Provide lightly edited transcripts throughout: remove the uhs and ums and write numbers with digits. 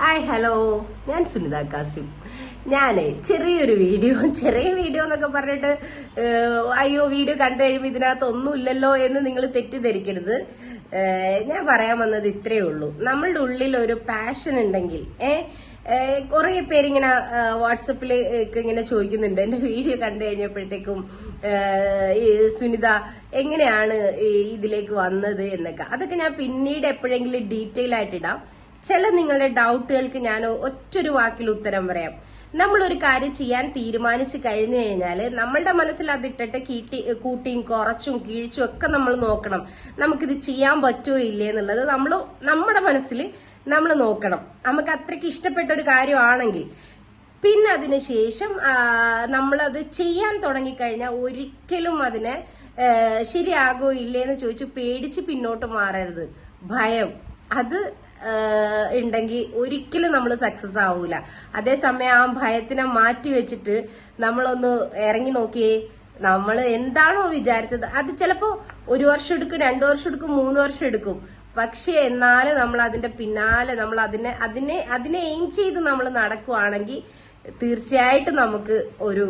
Hi hello, ഞാൻ സുനിത കാസിം. ഞാനേ ചെറിയ വീഡിയോ എന്നൊക്കെ പറഞ്ഞിട്ട് അയ്യോ വീഡിയോ കണ്ടു കഴിയുമ്പോൾ ഇതിനകത്ത് ഒന്നുമില്ലല്ലോ എന്ന് നിങ്ങൾ തെറ്റിദ്ധരിക്കരുത്. ഞാൻ പറയാൻ വന്നത് ഇത്രയേ ഉള്ളൂ. നമ്മളുടെ ഉള്ളിൽ ഒരു പാഷൻ ഉണ്ടെങ്കിൽ കുറെ പേരിങ്ങനെ വാട്സപ്പിൽ ഇങ്ങനെ ചോദിക്കുന്നുണ്ട്. എന്റെ വീഡിയോ കണ്ടു കഴിഞ്ഞപ്പോഴത്തേക്കും സുനിത എങ്ങനെയാണ് ഇതിലേക്ക് വന്നത് എന്നൊക്കെ. അതൊക്കെ ഞാൻ പിന്നീട് എപ്പോഴെങ്കിലും ഡീറ്റെയിൽ ആയിട്ട് ഇടാം. ചില നിങ്ങളുടെ ഡൗട്ടുകൾക്ക് ഞാൻ ഒറ്റൊരു വാക്കിൽ ഉത്തരം പറയാം. നമ്മളൊരു കാര്യം ചെയ്യാൻ തീരുമാനിച്ചു കഴിഞ്ഞു കഴിഞ്ഞാൽ നമ്മളുടെ മനസ്സിൽ അതിട്ടിട്ട് കൂട്ടിയും കുറച്ചും കീഴ്ച്ചും ഒക്കെ നമ്മൾ നോക്കണം. നമുക്കിത് ചെയ്യാൻ പറ്റുമോ ഇല്ലേ എന്നുള്ളത് നമ്മുടെ മനസ്സിൽ നമ്മൾ നോക്കണം. നമുക്ക് അത്രയ്ക്ക് ഇഷ്ടപ്പെട്ട ഒരു കാര്യമാണെങ്കിൽ പിന്നെ അതിനുശേഷം നമ്മളത് ചെയ്യാൻ തുടങ്ങിക്കഴിഞ്ഞാൽ ഒരിക്കലും അതിനെ ശരിയാകോ ഇല്ലേന്ന് ചോദിച്ച് പേടിച്ച് പിന്നോട്ട് മാറരുത്. ഭയം അത് ഉണ്ടെങ്കിൽ ഒരിക്കലും നമ്മൾ സക്സസ് ആവൂല. അതേസമയം ആ ഭയത്തിനെ മാറ്റി വെച്ചിട്ട് നമ്മളൊന്ന് ഇറങ്ങി നോക്കിയേ, നമ്മൾ എന്താണോ വിചാരിച്ചത് അത് ചിലപ്പോ 1 വർഷം എടുക്കും, 2 വർഷം എടുക്കും, 3 വർഷം എടുക്കും. പക്ഷെ എന്നാലും നമ്മൾ അതിന്റെ പിന്നാലെ നമ്മൾ അതിനെ എയിം ചെയ്ത് നമ്മൾ നടക്കുവാണെങ്കിൽ തീർച്ചയായിട്ടും നമുക്ക് ഒരു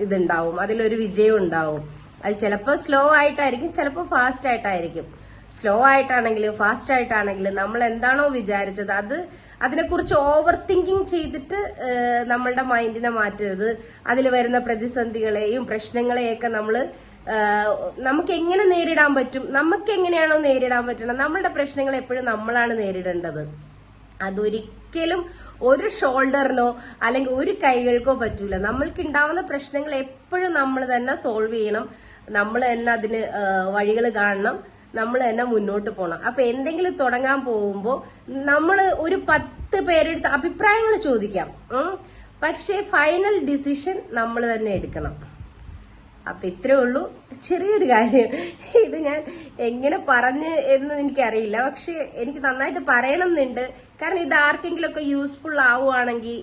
ഇതുണ്ടാവും, അതിലൊരു വിജയം ഉണ്ടാവും. അത് ചിലപ്പോൾ സ്ലോ ആയിട്ടായിരിക്കും, ചിലപ്പോൾ ഫാസ്റ്റ് ആയിട്ടായിരിക്കും. സ്ലോ ആയിട്ടാണെങ്കിലും ഫാസ്റ്റ് ആയിട്ടാണെങ്കിലും നമ്മൾ എന്താണോ വിചാരിച്ചത് അതിനെക്കുറിച്ച് ഓവർ തിങ്കിങ് ചെയ്തിട്ട് നമ്മളുടെ മൈൻഡിനെ മാറ്റരുത്. അതിൽ വരുന്ന പ്രതിസന്ധികളെയും പ്രശ്നങ്ങളെയൊക്കെ നമുക്ക് എങ്ങനെ നേരിടാൻ പറ്റും, നമുക്ക് എങ്ങനെയാണോ നേരിടാൻ പറ്റണം, നമ്മളുടെ പ്രശ്നങ്ങൾ എപ്പോഴും നമ്മളാണ് നേരിടേണ്ടത്. അതൊരിക്കലും ഒരു ഷോൾഡറിനോ അല്ലെങ്കിൽ ഒരു കൈകൾക്കോ പറ്റൂല. നമ്മൾക്ക് ഉണ്ടാവുന്ന പ്രശ്നങ്ങൾ എപ്പോഴും നമ്മൾ തന്നെ സോൾവ് ചെയ്യണം, നമ്മൾ തന്നെ അതിന് വഴികൾ കാണണം, നമ്മൾ തന്നെ മുന്നോട്ട് പോകണം. അപ്പൊ എന്തെങ്കിലും തുടങ്ങാൻ പോകുമ്പോൾ നമ്മൾ ഒരു 10 പേരെടുത്ത് അഭിപ്രായങ്ങൾ ചോദിക്കാം, പക്ഷെ ഫൈനൽ ഡിസിഷൻ നമ്മൾ തന്നെ എടുക്കണം. അപ്പൊ ഇത്രേ ഉള്ളൂ, ചെറിയൊരു കാര്യം. ഇത് ഞാൻ എങ്ങനെ പറഞ്ഞ് എന്ന് എനിക്കറിയില്ല, പക്ഷെ എനിക്ക് നന്നായിട്ട് പറയണം എന്നുണ്ട്. കാരണം ഇത് ആർക്കെങ്കിലും ഒക്കെ യൂസ്ഫുൾ ആവുകയാണെങ്കിൽ,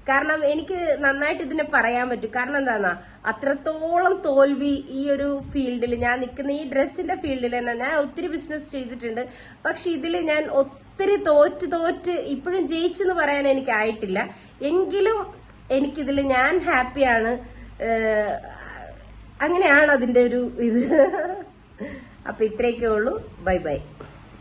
കാരണം എനിക്ക് നന്നായിട്ട് ഇതിനെ പറയാൻ പറ്റും. കാരണം എന്താന്നാ, അത്രത്തോളം തോൽവി ഈ ഒരു ഫീൽഡിൽ, ഞാൻ നിൽക്കുന്ന ഈ ഡ്രസ്സിന്റെ ഫീൽഡിൽ തന്നെ ഞാൻ ഒത്തിരി ബിസിനസ് ചെയ്തിട്ടുണ്ട്. പക്ഷെ ഇതിൽ ഞാൻ ഒത്തിരി തോറ്റ് ഇപ്പോഴും ജയിച്ചെന്ന് പറയാൻ എനിക്കായിട്ടില്ല. എങ്കിലും എനിക്കിതിൽ ഞാൻ ഹാപ്പിയാണ്. അങ്ങനെയാണ് അതിന്റെ ഒരു ഇത്. അപ്പൊ ഇത്രയൊക്കെ ഉള്ളൂ. Bye bye.